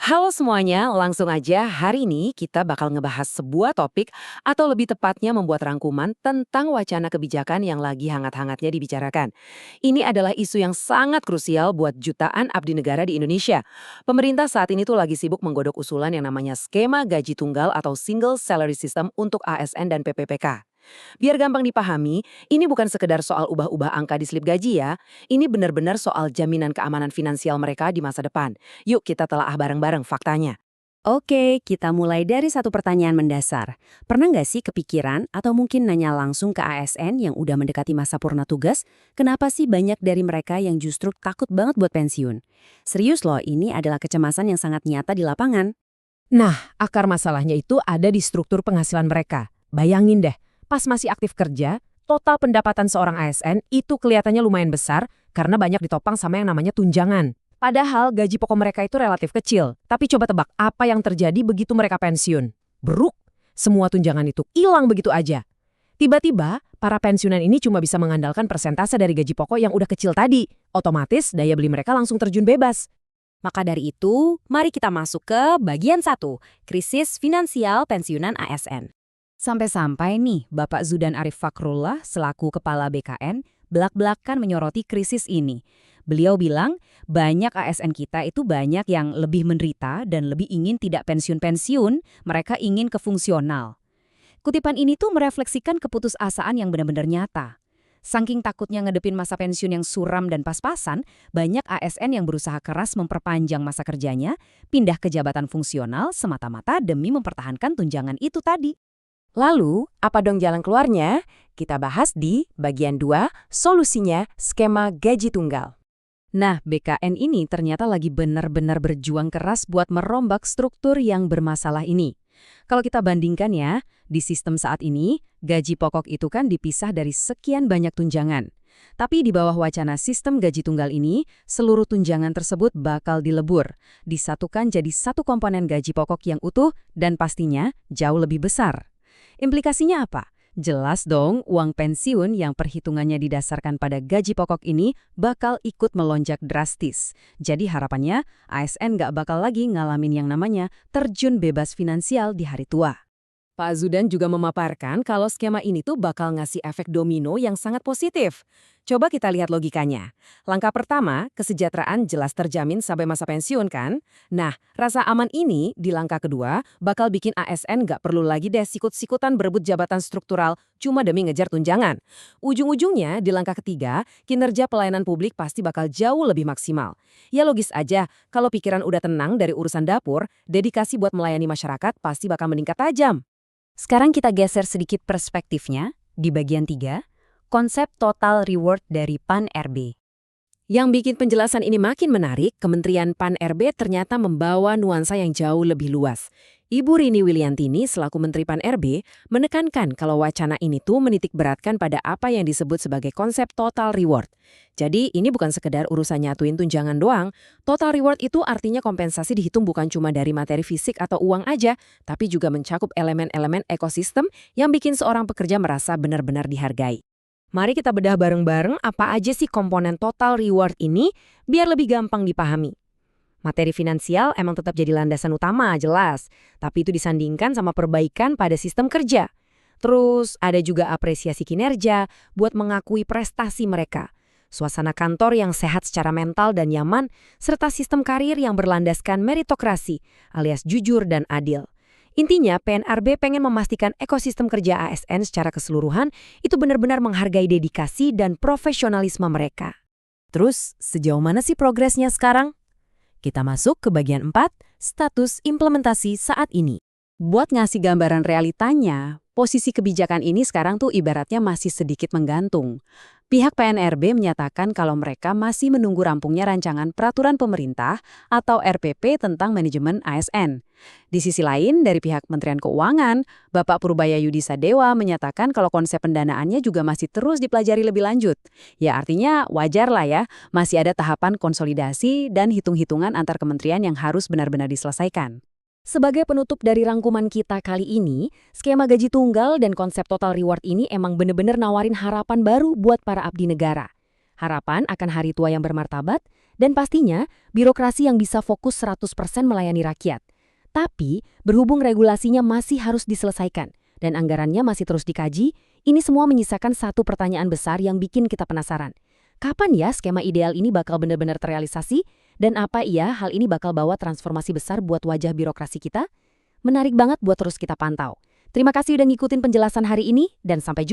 Halo semuanya, langsung aja hari ini kita bakal ngebahas sebuah topik atau lebih tepatnya membuat rangkuman tentang wacana kebijakan yang lagi hangat-hangatnya dibicarakan. Ini adalah isu yang sangat krusial buat jutaan abdi negara di Indonesia. Pemerintah saat ini tuh lagi sibuk menggodok usulan yang namanya skema gaji tunggal atau single salary system untuk ASN dan PPPK. Biar gampang dipahami, ini bukan sekedar soal ubah-ubah angka di slip gaji ya. Ini benar-benar soal jaminan keamanan finansial mereka di masa depan. Yuk kita telaah bareng-bareng faktanya. Oke, kita mulai dari satu pertanyaan mendasar. Pernah nggak sih kepikiran atau mungkin nanya langsung ke ASN yang udah mendekati masa purna tugas, kenapa sih banyak dari mereka yang justru takut banget buat pensiun? Serius loh, ini adalah kecemasan yang sangat nyata di lapangan. Nah, akar masalahnya itu ada di struktur penghasilan mereka. Bayangin deh, pas masih aktif kerja, total pendapatan seorang ASN itu kelihatannya lumayan besar karena banyak ditopang sama yang namanya tunjangan. Padahal gaji pokok mereka itu relatif kecil. Tapi coba tebak apa yang terjadi begitu mereka pensiun. Beruk, semua tunjangan itu hilang begitu aja. Tiba-tiba, para pensiunan ini cuma bisa mengandalkan persentase dari gaji pokok yang udah kecil tadi. Otomatis, daya beli mereka langsung terjun bebas. Maka dari itu, mari kita masuk ke bagian 1, krisis finansial pensiunan ASN. Sampai-sampai nih, Bapak Zudan Arif Fakrullah selaku Kepala BKN belak-belakan menyoroti krisis ini. Beliau bilang, banyak ASN kita itu banyak yang lebih menderita dan lebih ingin tidak pensiun-pensiun, mereka ingin ke fungsional. Kutipan ini tuh merefleksikan keputusasaan yang benar-benar nyata. Saking takutnya ngedepin masa pensiun yang suram dan pas-pasan, banyak ASN yang berusaha keras memperpanjang masa kerjanya, pindah ke jabatan fungsional semata-mata demi mempertahankan tunjangan itu tadi. Lalu, apa dong jalan keluarnya? Kita bahas di bagian 2, solusinya skema gaji tunggal. Nah, BKN ini ternyata lagi benar-benar berjuang keras buat merombak struktur yang bermasalah ini. Kalau kita bandingkan ya, di sistem saat ini, gaji pokok itu kan dipisah dari sekian banyak tunjangan. Tapi di bawah wacana sistem gaji tunggal ini, seluruh tunjangan tersebut bakal dilebur, disatukan jadi satu komponen gaji pokok yang utuh dan pastinya jauh lebih besar. Implikasinya apa? Jelas dong, uang pensiun yang perhitungannya didasarkan pada gaji pokok ini bakal ikut melonjak drastis. Jadi harapannya, ASN nggak bakal lagi ngalamin yang namanya terjun bebas finansial di hari tua. Pak Zudan juga memaparkan kalau skema ini tuh bakal ngasih efek domino yang sangat positif. Coba kita lihat logikanya. Langkah pertama, kesejahteraan jelas terjamin sampai masa pensiun kan? Nah, rasa aman ini di langkah kedua bakal bikin ASN nggak perlu lagi deh sikut-sikutan berebut jabatan struktural cuma demi ngejar tunjangan. Ujung-ujungnya di langkah ketiga, kinerja pelayanan publik pasti bakal jauh lebih maksimal. Ya logis aja, kalau pikiran udah tenang dari urusan dapur, dedikasi buat melayani masyarakat pasti bakal meningkat tajam. Sekarang kita geser sedikit perspektifnya, di bagian 3, konsep total reward dari PAN-RB. Yang bikin penjelasan ini makin menarik, Kementerian PAN-RB ternyata membawa nuansa yang jauh lebih luas. Ibu Rini Williantini selaku Menteri PAN-RB menekankan kalau wacana ini tuh menitik beratkan pada apa yang disebut sebagai konsep total reward. Jadi ini bukan sekedar urusan nyatuin tunjangan doang. Total reward itu artinya kompensasi dihitung bukan cuma dari materi fisik atau uang aja, tapi juga mencakup elemen-elemen ekosistem yang bikin seorang pekerja merasa benar-benar dihargai. Mari kita bedah bareng-bareng apa aja sih komponen total reward ini biar lebih gampang dipahami. Materi finansial emang tetap jadi landasan utama, jelas. Tapi itu disandingkan sama perbaikan pada sistem kerja. Terus ada juga apresiasi kinerja buat mengakui prestasi mereka. Suasana kantor yang sehat secara mental dan nyaman, serta sistem karir yang berlandaskan meritokrasi, alias jujur dan adil. Intinya, PNRB pengen memastikan ekosistem kerja ASN secara keseluruhan itu benar-benar menghargai dedikasi dan profesionalisme mereka. Terus, sejauh mana sih progresnya sekarang? Kita masuk ke bagian 4, status implementasi saat ini. Buat ngasih gambaran realitanya, posisi kebijakan ini sekarang tuh ibaratnya masih sedikit menggantung. Pihak PNRB menyatakan kalau mereka masih menunggu rampungnya rancangan peraturan pemerintah atau RPP tentang manajemen ASN. Di sisi lain, dari pihak Kementerian Keuangan, Bapak Purbaya Yudi Sadewa menyatakan kalau konsep pendanaannya juga masih terus dipelajari lebih lanjut. Ya artinya wajar lah ya, masih ada tahapan konsolidasi dan hitung-hitungan antar kementerian yang harus benar-benar diselesaikan. Sebagai penutup dari rangkuman kita kali ini, skema gaji tunggal dan konsep total reward ini emang bener-bener nawarin harapan baru buat para abdi negara. Harapan akan hari tua yang bermartabat Dan pastinya, birokrasi yang bisa fokus 100% melayani rakyat. Tapi, berhubung regulasinya masih harus diselesaikan dan anggarannya masih terus dikaji, ini semua menyisakan satu pertanyaan besar yang bikin kita penasaran. Kapan ya skema ideal ini bakal benar-benar terrealisasi? Dan apa iya hal ini bakal bawa transformasi besar buat wajah birokrasi kita? Menarik banget buat terus kita pantau. Terima kasih udah ngikutin penjelasan hari ini, dan sampai jumpa.